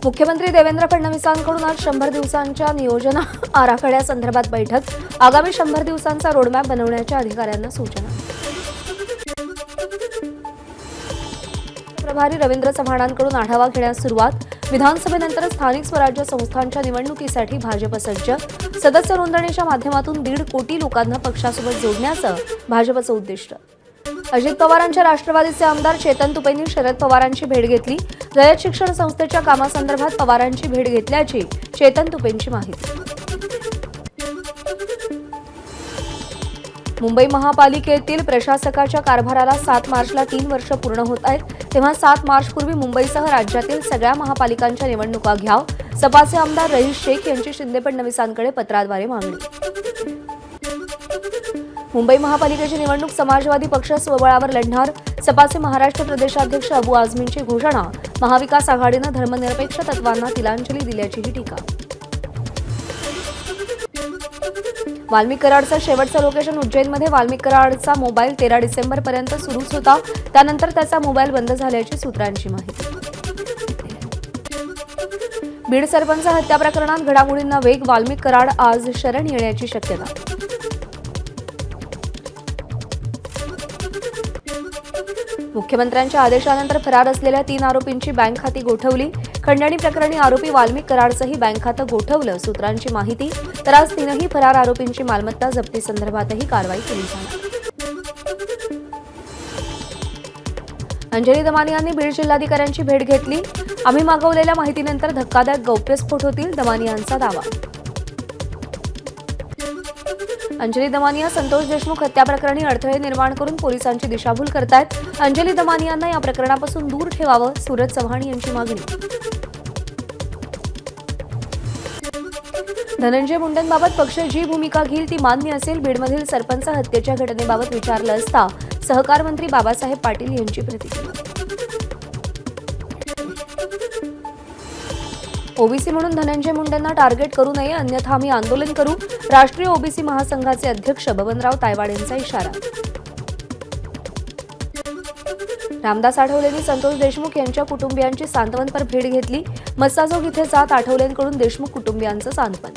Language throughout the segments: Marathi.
मुख्यमंत्री देवेंद्र फडणवीसांकडून आज 100 दिवसांच्या नियोजन आराखड्यासंदर्भात बैठक. आगामी 100 दिवसांचा रोडमॅप बनवण्याच्या अधिकाऱ्यांना सूचना. प्रभारी रवींद्र चव्हाणांकडून आढावा घेण्यास सुरुवात. विधानसभेनंतर स्थानिक स्वराज्य संस्थांच्या निवडणुकीसाठी भाजप सज्ज. सदस्य नोंदणीच्या माध्यमातून 1.5 कोटी लोकांना पक्षासोबत जोडण्याचं भाजपचं उद्दिष्ट. अजित पवारांच्या राष्ट्रवादीचे आमदार चेतन तुपेंनी शरद पवारांची भेट घेतली. रयत शिक्षण संस्थेच्या कामासंदर्भात पवारांची भेट घेतल्याची चेतन तुपेंची माहिती. मुंबई महापालिकेतील प्रशासकाच्या कारभाराला 7 मार्चला 3 वर्ष पूर्ण होत आहेत. तेव्हा 7 मार्चपूर्वी मुंबईसह राज्यातील सगळ्या महापालिकांच्या निवडणुका घ्या. सपाचे आमदार रईस शेख यांची शिंदे फडणवीसांकडे पत्राद्वारे मागणी. मुंबई महापालिकेची निवडणूक समाजवादी पक्ष स्वबळावर लढणार. सपाचे महाराष्ट्र प्रदेशाध्यक्ष अबू आझमींची घोषणा. महाविकास आघाडीनं धर्मनिरपेक्ष तत्वांना तिलांजली दिल्याचीही टीका. वाल्मिक कराडचं शेवटचं लोकेशन उज्जैनमध्ये. वाल्मिक कराडचा मोबाईल 13 डिसेंबरपर्यंत सुरूच होता. त्यानंतर त्याचा मोबाईल बंद झाल्याची सूत्रांची माहिती. बीड सरपंच हत्या प्रकरणात घडामोडींना वेग. वाल्मिक कराड आज शरण येण्याची शक्यता. मुख्यमंत्र्यांच्या आदेशानंतर फरार असलेल्या 3 आरोपींची बँक खाती गोठवली. खंडणी प्रकरणी आरोपी वाल्मिक कराडचंही बँक खातं गोठवलं, सूत्रांची माहिती. तर आज 3ही फरार आरोपींची मालमत्ता जप्तीसंदर्भातही कारवाई केली जाणार. अंजली दमानियांनी बीड जिल्हाधिकाऱ्यांची भेट घेतली. आम्ही मागवलेल्या माहितीनंतर धक्कादायक गौप्यस्फोट होतील, दमानियांचा दावा. अंजली दमानिया संतोष देशमुख हत्या प्रकरणी अडथळे निर्माण करून पोलिसांची दिशाभूल करतायत. अंजली दमानियांना या प्रकरणापासून दूर ठेवावं, सूरज चव्हाण यांची मागणी. धनंजय मुंडेंबाबत पक्ष जी भूमिका घेईल ती मान्य असेल. बीडमधील सरपंच हत्येच्या घटनेबाबत विचारलं असता सहकार मंत्री बाबासाहेब पाटील यांची प्रतिक्रिया. ओबीसी म्हणून धनंजय मुंडेंना टार्गेट करू नये, अन्यथा आम्ही आंदोलन करू. राष्ट्रीय ओबीसी महासंघाचे अध्यक्ष बबनराव तायवाडेंचा इशारा. रामदास आठवलेंनी संतोष देशमुख यांच्या कुटुंबियांची सांत्वनपर भेट घेतली. मस्साजोग इथे जात आठवलेंकडून देशमुख कुटुंबियांचं सांत्वन.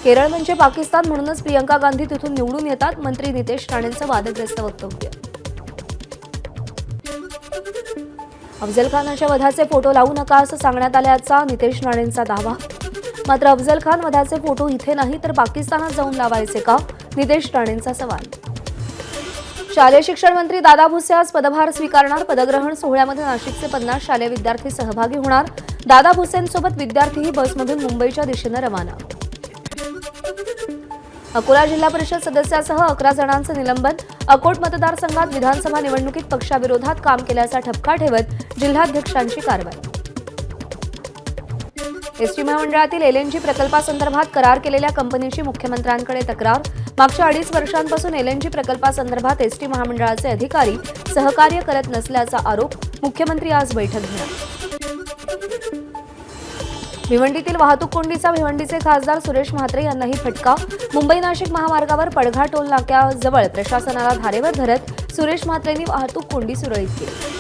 केरळ म्हणजे पाकिस्तान, म्हणूनच प्रियंका गांधी तिथून निवडून येतात. मंत्री नितेश राणेंचं वादग्रस्त वक्तव्य. अफजल खानाच्या वधाचे फोटो लावू नका असं सांगण्यात आल्याचा नितेश राणेंचा दावा. मात्र अफजल खान वधाचे फोटो इथे नाही तर पाकिस्तानात जाऊन लावायचे का, नितेश राणेंचा सवाल. शालेय शिक्षण मंत्री दादा भुसे आज पदभार स्वीकारणार. पदग्रहण सोहळ्यामध्ये नाशिकचे 50 शालेय विद्यार्थी सहभागी होणार. दादा भुसेंसोबत विद्यार्थीही बसमधून मुंबईच्या दिशेनं रवाना. अकोला जिल्हा परिषद सदस्यासह 11 जणांचं निलंबन. अकोट मतदारसंघात विधानसभा निवडणुकीत पक्षाविरोधात काम केल्याचा ठपका ठेवत जिल्हाध्यक्षांची कारवाई. एसटी महामंडळातील एलएनजी प्रकल्पासंदर्भात करार केलेल्या कंपनीची मुख्यमंत्र्यांकडे तक्रार. मागच्या 2.5 वर्षांपासून एलएनजी प्रकल्पासंदर्भात एसटी महामंडळाचे अधिकारी सहकार्य करत नसल्याचा आरोप. मुख्यमंत्री आज बैठक घेणार. भिवंडीतील वाहतूक कोंडीचा भिवंडीचे खासदार सुरेश म्हात्रे यांनाही फटका. मुंबई नाशिक महामार्गावर पडघा टोल नाक्याजवळ प्रशासनाला धारेवर धरत सुरेश म्हात्रेंनी वाहतूक कोंडी सुरळीत केली.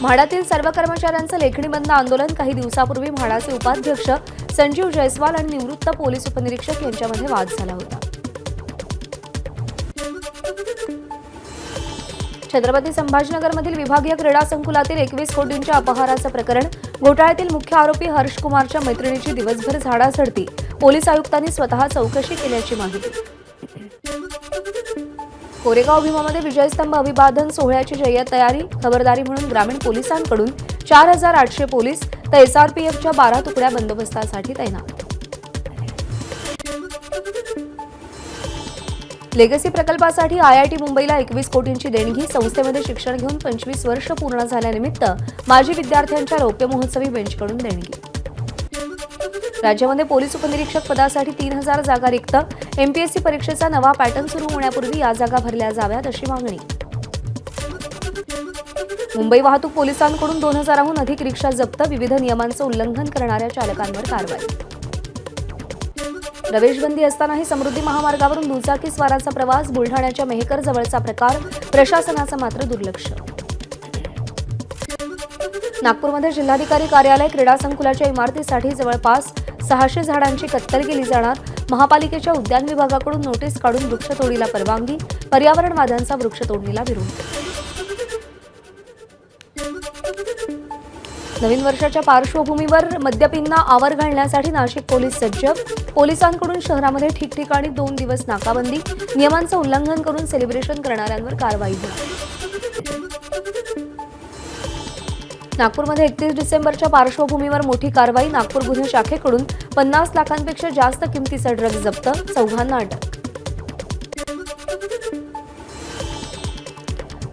म्हाडातील सर्व कर्मचाऱ्यांचं लेखणी बंद आंदोलन. काही दिवसापूर्वी म्हाडाचे उपाध्यक्ष संजीव जयस्वाल आणि निवृत्त पोलीस उपनिरीक्षक यांच्यामध्ये वाद झाला होता. छत्रपती संभाजीनगरमधील विभागीय क्रीडा संकुलातील 21 कोटींच्या अपहाराचं प्रकरण. घोटाळ्यातील मुख्य आरोपी हर्ष कुमारच्या मैत्रिणीची दिवसभर झाडाझडती. पोलीस आयुक्तांनी स्वतः चौकशी केल्याची माहिती. कोरेगाव भीमामध्ये विजयस्तंभ अभिवादन सोहळ्याची जय्यत तयारी. खबरदारी म्हणून ग्रामीण पोलिसांकडून 4800 पोलीस तर एसआरपीएफच्या 12 तुकड्या बंदोबस्तासाठी तैनात. लेगसी प्रकल्पासाठी आयआयटी मुंबईला 21 कोटींची देणगी. संस्थेमध्ये शिक्षण घेऊन 25 वर्ष पूर्ण झाल्यानिमित्त माजी विद्यार्थ्यांच्या रौप्य महोत्सवी बेंचकडून देणगी. राज्यामध्ये पोलीस उपनिरीक्षक पदासाठी 3000 जागा रिक्त. एमपीएससी परीक्षेचा नवा पॅटर्न सुरू होण्यापूर्वी या जागा भरल्या जाव्यात अशी मागणी. मुंबई वाहतूक पोलिसांकडून 2000हून अधिक रिक्षा जप्त. विविध नियमांचं उल्लंघन करणाऱ्या चालकांवर कारवाई. प्रवेशबंदी असतानाही समृद्धी महामार्गावरून दुचाकी स्वाराचा प्रवास. बुलढाण्याच्या मेहकर जवळचा प्रकार. प्रशासनाचं मात्र दुर्लक्ष. नागपूरमध्ये जिल्हाधिकारी कार्यालय क्रीडा संकुलाच्या इमारतीसाठी जवळपास 600 झाडांची कत्तल केली जाणार. महापालिकेच्या उद्यान विभागाकडून नोटीस काढून वृक्षतोडीला परवानगी. पर्यावरणवाद्यांचा वृक्षतोडणीला विरोध. नवीन वर्षाच्या पार्श्वभूमीवर मद्यपींना आवर घालण्यासाठी नाशिक पोलीस सज्ज. पोलिसांकडून शहरामध्ये ठिकठिकाणी 2 दिवस नाकाबंदी. नियमांचं उल्लंघन करून सेलिब्रेशन करणाऱ्यांवर कारवाई होणार. नागपूरमध्ये 31 डिसेंबरच्या पार्श्वभूमीवर मोठी कारवाई. नागपूर गुन्हे शाखेकडून 50 लाखांपेक्षा जास्त किमतीचा ड्रग्ज जप्त. 4 अटक.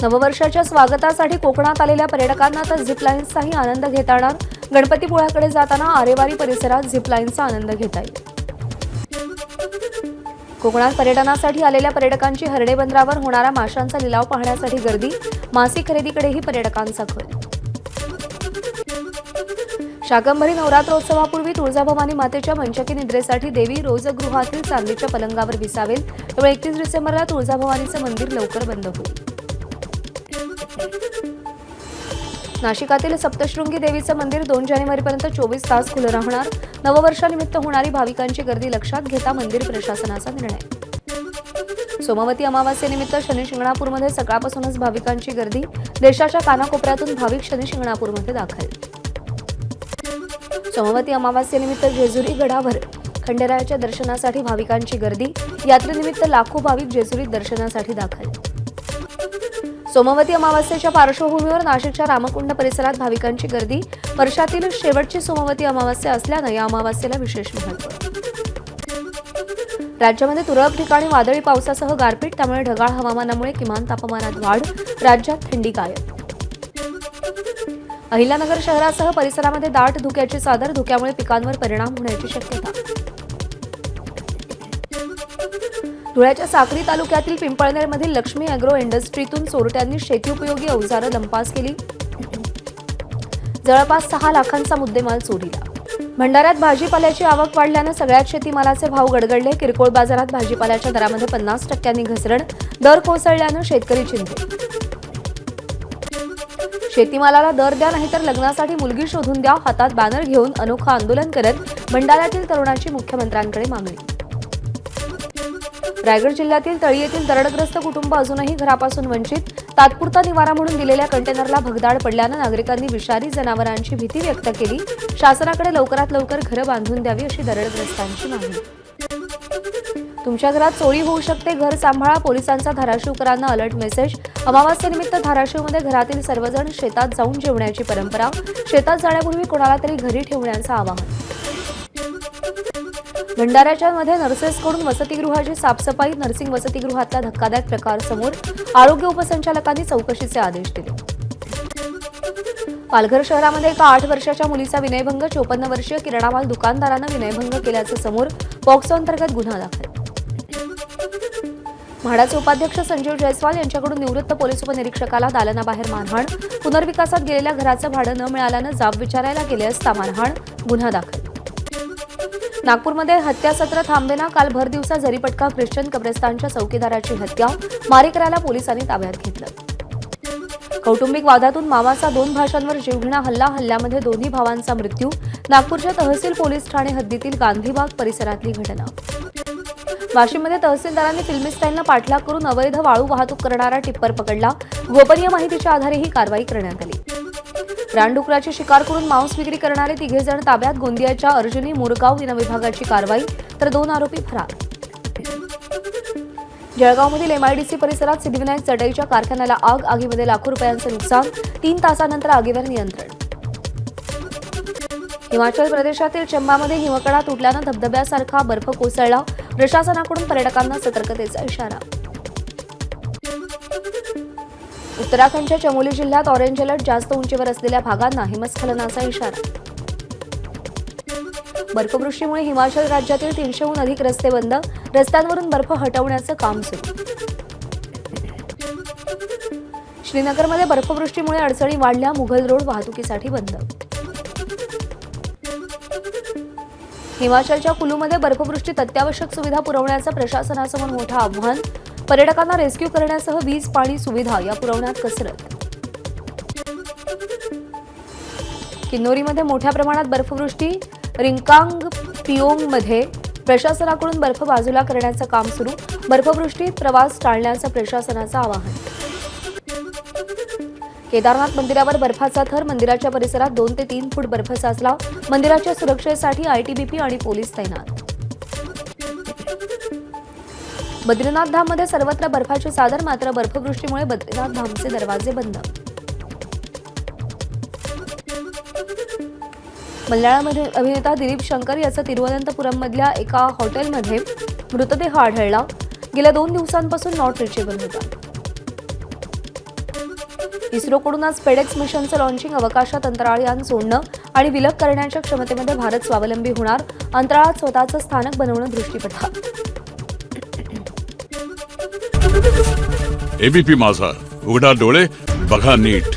नववर्षाच्या स्वागतासाठी कोकणात आलेल्या पर्यटकांना तर झिपलाईन्सचाही आनंद घेता येणार. गणपतीपुळ्याकडे जाताना आरेवारी परिसरात झिपलाईन्सचा आनंद घेता येईल. कोकणात पर्यटनासाठी आलेल्या पर्यटकांची हर्डे बंदरावर होणारा माशांचा लिलाव पाहण्यासाठी गर्दी. मासे खरेदीकडेही पर्यटकांचा कल. शाकंभरी नवरात्रोत्सवापूर्वी तुळजाभवानी मातेच्या मंचकी निद्रेसाठी देवी रोजगृहातील चांदीच्या पलंगावर विसावेल. त्यामुळे 31 डिसेंबरला तुळजाभवानीचं मंदिर लवकर बंद होईल. नाशिकातील सप्तशृंगी देवीचं मंदिर 2 जानेवारीपर्यंत 24 तास खुलं राहणार. नववर्षानिमित्त होणारी भाविकांची गर्दी लक्षात घेता मंदिर प्रशासनाचा निर्णय. सोमवती अमावास्येनिमित्त शनी शिंगणापूरमध्ये सकाळपासूनच भाविकांची गर्दी. देशाच्या कानाकोपऱ्यातून भाविक शनी शिंगणापूरमध्ये दाखल. सोमवती अमावास्येनिमित्त जेजुरी गडावर खंडेरायाच्या दर्शनासाठी भाविकांची गर्दी. यात्रेनिमित्त लाखो भाविक जेजुरीत दर्शनासाठी दाखल. सोमवती अमावास्येच्या पार्श्वभूमीवर नाशिकच्या रामकुंड परिसरात भाविकांची गर्दी. वर्षातील शेवटची सोमवती अमावास्या असल्यानं या अमावास्येला विशेष महत्त्व. राज्यामध्ये तुरळक ठिकाणी वादळी पावसासह गारपीट. त्यामुळे ढगाळ हवामानामुळे किमान तापमानात वाढ. राज्यात थंडी कायम. अहिल्यानगर शहरासह परिसरामध्ये दाट धुक्याची चादर. धुक्यामुळे पिकांवर परिणाम होण्याची शक्यता. धुळ्याच्या साक्री तालुक्यातील पिंपळनेरमधील लक्ष्मी अॅग्रो इंडस्ट्रीतून चोरट्यांनी शेतीउपयोगी अवजारं लंपास केली. जवळपास 6 लाखांचा मुद्देमाल चोरीला. भंडाऱ्यात भाजीपाल्याची आवक वाढल्यानं सगळ्याच शेतीमालाचे भाव गडगडले. किरकोळ बाजारात भाजीपाल्याच्या दरामध्ये 50% घसरण. दर कोसळल्यानं शेतकरी चिंतेत. शेतीमालाला दर द्या नाहीतर लग्नासाठी मुलगी शोधून द्या. हातात बॅनर घेऊन अनोखं आंदोलन करत भंडाऱ्यातील तरुणाची मुख्यमंत्र्यांकडे मागणी. रायगड जिल्ह्यातील तळी येथील दरडग्रस्त कुटुंब अजूनही घरापासून वंचित. तात्पुरता निवारा म्हणून दिलेल्या कंटेनरला भगदाड पडल्यानं नागरिकांनी विषारी जनावरांची भीती व्यक्त केली. शासनाकडे लवकरात लवकर घरं बांधून द्यावी अशी दरडग्रस्तांची मागणी. तुमच्या घरात चोरी होऊ शकते, घर सांभाळा. पोलिसांचा धाराशिवकरांना अलर्ट मेसेज. अमावास्येनिमित्त धाराशिवमध्ये घरातील सर्वजण शेतात जाऊन जेवण्याची परंपरा. शेतात जाण्यापूर्वी कोणाला तरी घरी ठेवण्याचं आवाहन. भंडाऱ्याच्या मध्ये नर्सेसकडून वसतिगृहाची साफसफाई. नर्सिंग वसतिगृहातला धक्कादायक प्रकार समोर. आरोग्य उपसंचालकांनी चौकशीचे आदेश दिले. पालघर शहरामध्ये एका 8 वर्षाच्या मुलीचा विनयभंग. 54 वर्षीय किराणामाल दुकानदारानं विनयभंग केल्याचं समोर. पॉक्सो अंतर्गत गुन्हा दाखल. म्हाडाचे उपाध्यक्ष संजीव जयस्वाल यांच्याकडून निवृत्त पोलीस उपनिरीक्षकाला दालनाबाहेर मारहाण. पुनर्विकासात गेलेल्या घराचं भाडं न मिळाल्यानं जाब विचारायला गेले असता मारहाण. गुन्हा दाखल. नागपूरमध्ये हत्यासत्र थांबेना. काल भर दिवसा जरीपटका ख्रिश्चन कब्रस्तानच्या चौकीदाराची हत्या. मारेकऱ्याला पोलिसांनी ताब्यात घेतलं. कौटुंबिक वादातून मामाचा 2 भाषांवर जीवघेणा हल्ला. हल्ल्यामध्ये दोन्ही भावांचा मृत्यू. नागपूरच्या तहसील पोलीस ठाणे हद्दीतील गांधीबाग परिसरातली घटना. वाशिममध्ये तहसीलदारांनी फिल्मी स्टाईलनं पाठलाग करून अवैध वाळू वाहतूक करणारा टिप्पर पकडला. गोपनीय माहितीच्या आधारे ही कारवाई करण्यात आली. रानडुकराची शिकार करून मांस विक्री करणारे 3 जण ताब्यात. गोंदियाच्या अर्जुनी मुरगाव विभागाची कारवाई तर 2 आरोपी फरार. जळगावमधील एमआयडीसी परिसरात सिद्धिविनायक चटईच्या कारखान्याला आग. आगीमध्ये लाखो रुपयांचं नुकसान. 3 तासानंतर आगीवर नियंत्रण. हिमाचल प्रदेशातील चंबामध्ये हिमकडा तुटल्यानं धबधब्यासारखा बर्फ कोसळला. प्रशासनाकडून पर्यटकांना सतर्कतेचा इशारा. उत्तराखंडच्या चमोली जिल्ह्यात ऑरेंज अलर्ट. जास्त उंचीवर असलेल्या भागांना हिमस्खलनाचा इशारा. बर्फवृष्टीमुळे हिमाचल राज्यातील 300हून अधिक रस्ते बंद. रस्त्यांवरून बर्फ हटवण्याचं काम सुरू. श्रीनगरमध्ये बर्फवृष्टीमुळे अडचणी वाढल्या. मुघल रोड वाहतुकीसाठी बंद. हिमाचलच्या कुलूमध्ये बर्फवृष्टीत अत्यावश्यक सुविधा पुरवण्याचं प्रशासनासमोर मोठं आव्हान. पर्यटकांना रेस्क्यू करण्यासह वीज पाणी सुविधा या पुरवण्यात कसरत. किन्नौरीमध्ये मोठ्या प्रमाणात बर्फवृष्टी. रिंकांग पिओंगमध्ये प्रशासनाकडून बर्फ बाजूला करण्याचं काम सुरू. बर्फवृष्टीत प्रवास टाळण्याचं प्रशासनाचं आवाहन. केदारनाथ मंदिरावर बर्फाचा थर. मंदिराच्या परिसरात 2 ते 3 फूट बर्फ साचला. मंदिराच्या सुरक्षेसाठी आयटीबीपी आणि पोलीस तैनात. बद्रीनाथ धाममध्ये सर्वत्र बर्फाची चादर. मात्र बर्फवृष्टीमुळे बद्रीनाथ धामचे दरवाजे बंद. मल्याळम अभिनेता दिलीप शंकर याचा तिरुवनंतपुरममधल्या एका हॉटेलमध्ये मृतदेह आढळला. गेल्या 2 दिवसांपासून नॉट रिचेबल होता. इस्रोकडून आज पेडेक्स मिशनचं लॉन्चिंग. अवकाशात अंतराळयान सोडणं आणि विलग करण्याच्या क्षमतेमध्ये भारत स्वावलंबी होणार. अंतराळात स्वतःचं स्थानक बनवणं दृष्टीपथात. एबीपी माझा, उघडा डोळे बघा नीट.